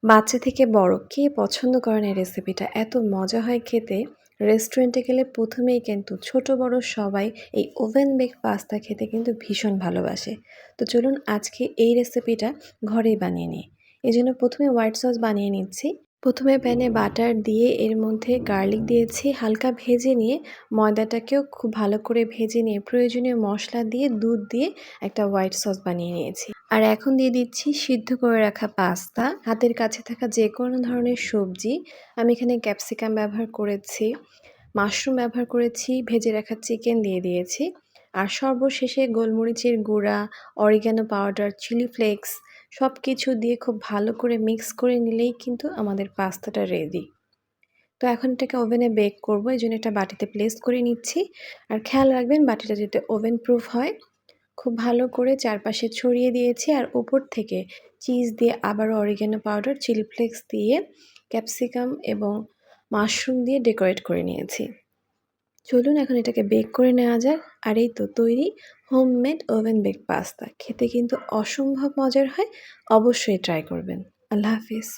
বাচ্চা থেকে বড় কে পছন্দ করে না এই রেসিপিটা? এত মজা হয় খেতে। রেস্টুরেন্টে গেলে ১ম এই কিন্তু ছোট বড় সবাই এই ওভেন বেক পাস্তা খেতে কিন্তু ভীষণ ভালোবাসে। তো চলুন আজকে এই রেসিপিটা ঘরেই বানিয়ে নিই। এজন্য ১ম এ হোয়াইট সস বানিয়ে নিচ্ছি। ১ম এ প্যানে বাটার দিয়ে এর মধ্যে গার্লিক দিয়েছি হালকা ভেজে নিয়ে ময়দাটাকেও খুব ভালো করে ভেজে নিয়ে প্রয়োজনীয় মসলা দিয়ে দুধ দিয়ে একটা হোয়াইট সস বানিয়ে নিয়েছি। আর এখন দিয়ে দিচ্ছি সিদ্ধ করে রাখা পাস্তা, হাতের কাছে থাকা যেকোনো ধরনের সবজি। আমি এখানে ক্যাপসিকাম ব্যবহার করেছি, মাশরুম ব্যবহার করেছি, ভেজে রাখা চিকেন দিয়ে দিয়েছি। আর সর্বশেষে গোলমরিচের গুঁড়া, অরিগ্যানো পাউডার, চিলি ফ্লেক্স সবকিছু দিয়ে খুব ভালো করে মিক্স করে নিলেই কিন্তু আমাদের পাস্তাটা রেডি। তো এখন এটাকে ওভেনে বেক করব। এজন্য একটা বাটিতে প্লেস করে নিচ্ছি। আর খেয়াল রাখবেন বাটিটা যাতে ওভেন প্রুফ হয়। খুব ভালো করে চারপাশে ছড়িয়ে দিয়েছি আর উপর থেকে চিজ দিয়ে আবারও অরিগ্যানো পাউডার, চিলি ফ্লেক্স দিয়ে ক্যাপসিকাম এবং মাশরুম দিয়ে ডেকোরেট করে নিয়েছি। চলুন এখন এটাকে বেক করে নেওয়া যাক। আর এই তো তৈরি হোমমেড ওভেন বেক পাস্তা। খেতে কিন্তু অসম্ভব মজার হয়। অবশ্যই ট্রাই করবেন। আল্লাহ হাফিজ।